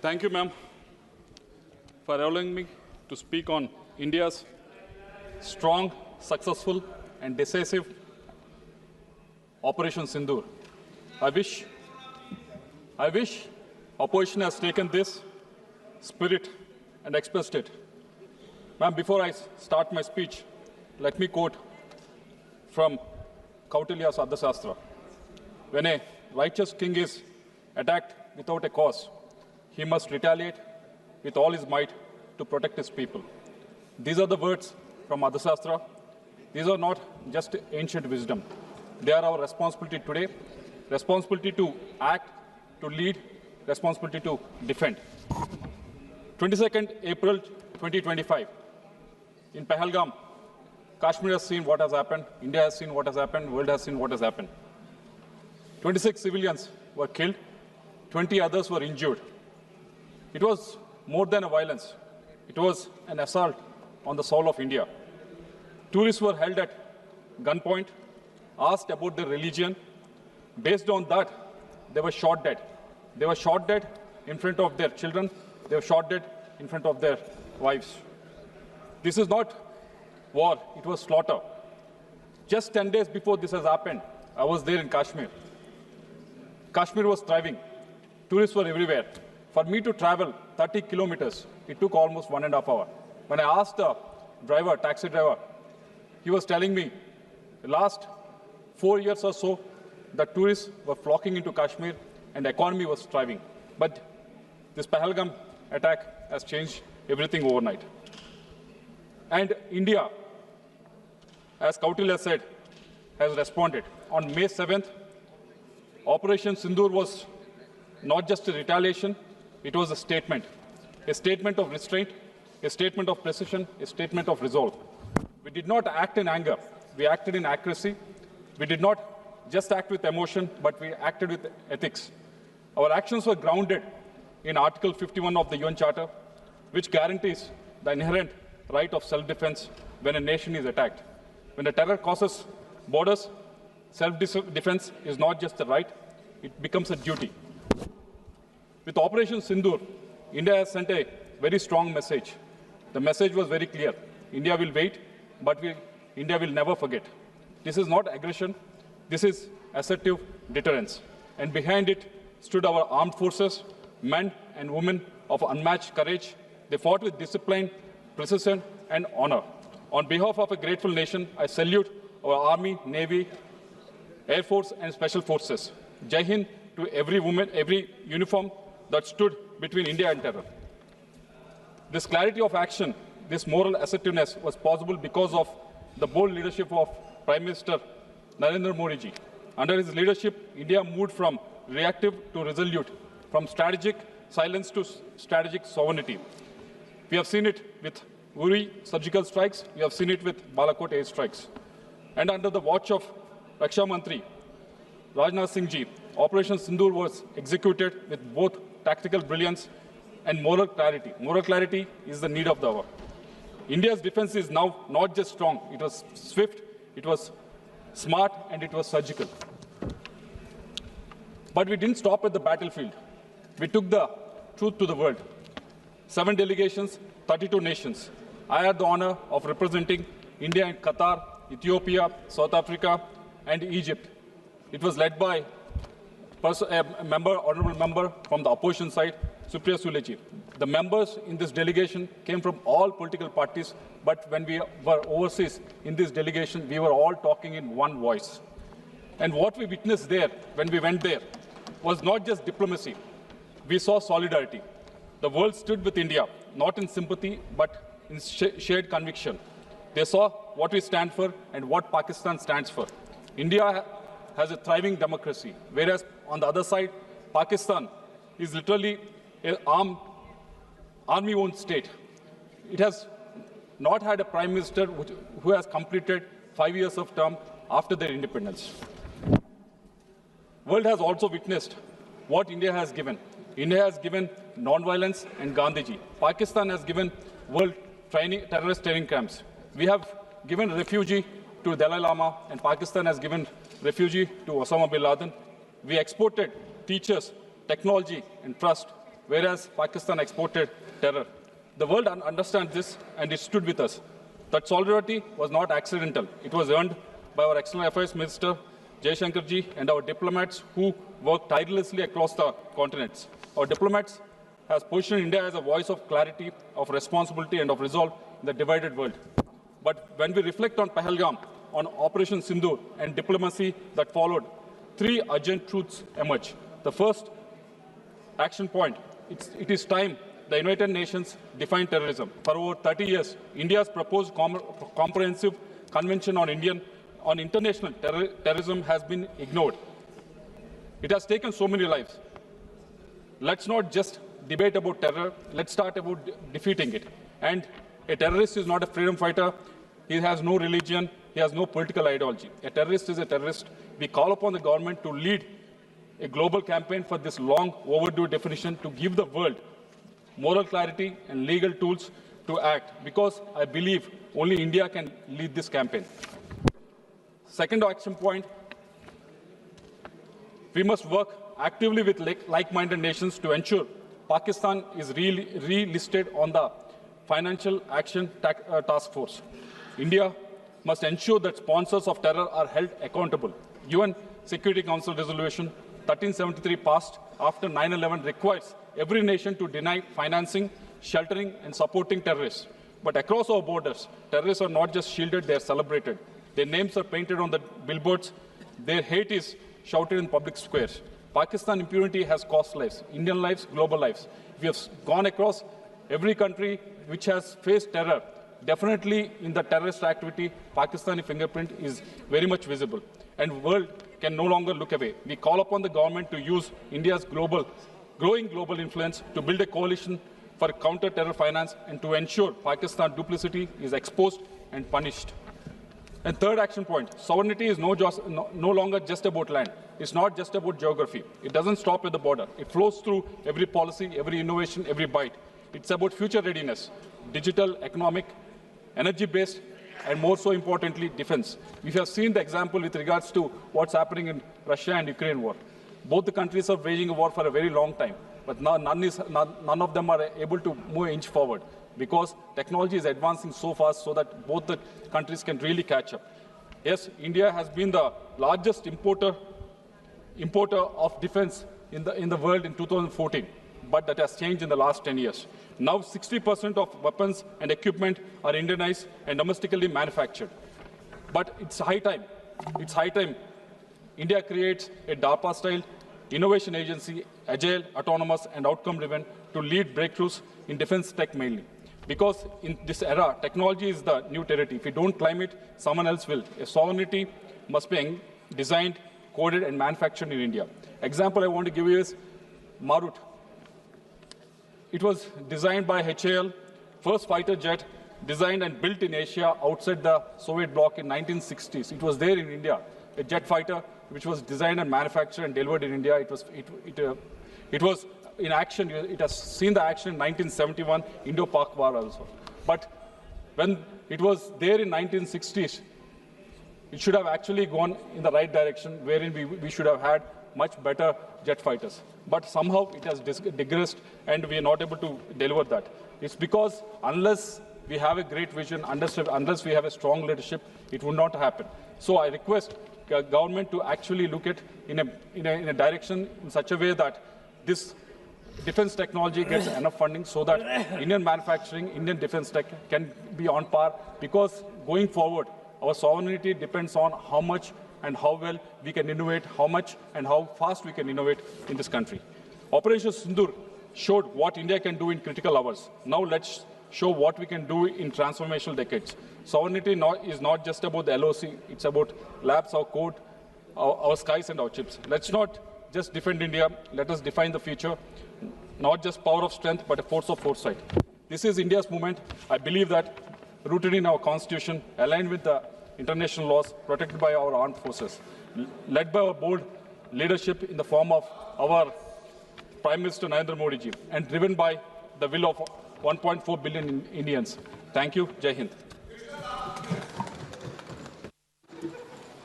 Thank you, ma'am, for allowing me to speak on India's strong, successful, and decisive Operation Sindoor. I wish opposition has taken this spirit and expressed it. Ma'am, before I start my speech, let me quote from Kautilya's Ardhashastra. When a righteous king is attacked without a cause, he must retaliate with all his might to protect his people. These are the words from Ardhashastra. These are not just ancient wisdom. They are our responsibility today, responsibility to act, to lead, responsibility to defend. 22nd April 2025, in Pahalgam, Kashmir has seen what has happened, India has seen what has happened, the world has seen what has happened. 26 civilians were killed, 20 others were injured. It was more than a violence. It was an assault on the soul of India. Tourists were held at gunpoint, asked about their religion. Based on that, they were shot dead. They were shot dead in front of their children. They were shot dead in front of their wives. This is not war, it was slaughter. Just 10 days before this has happened, I was there in Kashmir. Kashmir was thriving. Tourists were everywhere. For me to travel 30 kilometers, it took almost 1.5 hours. When I asked the driver, taxi driver, he was telling me the last 4 years or so, the tourists were flocking into Kashmir and the economy was thriving. But this Pahalgam attack has changed everything overnight. And India, as Kautilya said, has responded. On May 7th, Operation Sindoor was not just a retaliation, it was a statement of restraint, a statement of precision, a statement of resolve. We did not act in anger, we acted in accuracy. We did not just act with emotion, but we acted with ethics. Our actions were grounded in Article 51 of the UN Charter, which guarantees the inherent right of self-defense when a nation is attacked. When the terror crosses borders, self-defense is not just a right, it becomes a duty. With Operation Sindoor, India has sent a very strong message. The message was very clear. India will wait, but India will never forget. This is not aggression, this is assertive deterrence. And behind it stood our armed forces, men and women of unmatched courage. They fought with discipline, precision, and honor. On behalf of a grateful nation, I salute our Army, Navy, Air Force, and Special Forces. Jai Hind to every woman, every uniform that stood between India and terror. This clarity of action, this moral assertiveness was possible because of the bold leadership of Prime Minister Narendra Modi ji. Under his leadership, India moved from reactive to resolute, from strategic silence to strategic sovereignty. We have seen it with Uri surgical strikes, we have seen it with Balakot air strikes. And under the watch of Raksha Mantri, Rajnath Singh ji, Operation Sindoor was executed with both tactical brilliance and moral clarity. Moral clarity is the need of the hour. India's defense is now not just strong, it was swift, it was smart, and it was surgical. But we didn't stop at the battlefield. We took the truth to the world. 7 delegations, 32 nations. I had the honor of representing India in Qatar, Ethiopia, South Africa, and Egypt. It was led by honorable member from the opposition side, Supriya Sule. The members in this delegation came from all political parties, but when we were overseas in this delegation, we were all talking in one voice. And what we witnessed there, when we went there, was not just diplomacy. We saw solidarity. The world stood with India, not in sympathy, but in shared conviction. They saw what we stand for and what Pakistan stands for. India has a thriving democracy, whereas on the other side, Pakistan is literally an army-owned state. It has not had a prime minister who has completed 5 years of term after their independence. World has also witnessed what India has given. India has given non-violence and Gandhiji. Pakistan has given world terrorist training camps. We have given refugee to Dalai Lama, and Pakistan has given refugee to Osama bin Laden. We exported teachers, technology, and trust whereas Pakistan exported terror. The world understands this, and it stood with us. That solidarity was not accidental. It was earned by our External Affairs Minister, Jaishankarji, and our diplomats who worked tirelessly across the continents. Our diplomats have positioned India as a voice of clarity, of responsibility, and of resolve in the divided world. But when we reflect on Pahalgam, on Operation Sindoor, and diplomacy that followed, three urgent truths emerge. The first action point, it is time the United Nations defined terrorism. For over 30 years, India's proposed comprehensive convention on international terrorism has been ignored. It has taken so many lives. Let's not just debate about terror, let's start about defeating it. And a terrorist is not a freedom fighter. He has no religion. He has no political ideology. A terrorist is a terrorist. We call upon the government to lead a global campaign for this long overdue definition to give the world moral clarity and legal tools to act, because I believe only India can lead this campaign. Second action point, we must work actively with like-minded nations to ensure Pakistan is relisted on the Financial Action Task Force. India must ensure that sponsors of terror are held accountable. UN Security Council Resolution 1373 passed after 9/11 requires every nation to deny financing, sheltering, and supporting terrorists. But across our borders, terrorists are not just shielded, they are celebrated. Their names are painted on the billboards. Their hate is shouted in public squares. Pakistan impunity has cost lives, Indian lives, global lives. We have gone across every country which has faced terror. Definitely in the terrorist activity, Pakistani fingerprint is very much visible. And the world can no longer look away. We call upon the government to use India's growing global influence to build a coalition for counter-terror finance and to ensure Pakistan duplicity is exposed and punished. And third action point, sovereignty is no longer just about land. It's not just about geography. It doesn't stop at the border. It flows through every policy, every innovation, every bite. It's about future readiness, digital, economic, energy-based, and more so importantly, defense. We have seen the example with regards to what's happening in Russia and Ukraine war. Both the countries are waging a war for a very long time, but none of them are able to move an inch forward because technology is advancing so fast so that both the countries can really catch up. Yes, India has been the largest importer of defense in the world in 2014, but that has changed in the last 10 years. Now 60% of weapons and equipment are Indianized and domestically manufactured. But it's high time India creates a DARPA-style innovation agency, agile, autonomous, and outcome-driven, to lead breakthroughs in defense tech mainly. Because in this era, technology is the new territory. If we don't climb it, someone else will. A sovereignty must be designed, coded, and manufactured in India. Example I want to give you is Marut. It was designed by HAL, first fighter jet designed and built in Asia outside the Soviet bloc in 1960s. It was there in India, a jet fighter which was designed and manufactured and delivered in India. It was in action. It has seen the action in 1971 Indo-Pak War also. But when it was there in 1960s, it should have actually gone in the right direction, wherein we should have had much better jet fighters. But somehow it has digressed and we are not able to deliver that. It's because unless we have a great vision, unless we have a strong leadership, it will not happen. So I request government to actually look at in a direction in such a way that this defense technology gets enough funding so that Indian manufacturing, Indian defense tech can be on par, because going forward, our sovereignty depends on how much and how well we can innovate, how much and how fast we can innovate in this country. Operation Sindoor showed what India can do in critical hours. Now let's show what we can do in transformational decades. Sovereignty is not just about the LOC, it's about labs, our code, our skies and our chips. Let's not just defend India, let us define the future, not just power of strength, but a force of foresight. This is India's movement. I believe that rooted in our constitution, aligned with the international laws, protected by our armed forces, led by our bold leadership in the form of our Prime Minister Narendra Modi ji, and driven by the will of 1.4 billion Indians. Thank you. Jai Hind.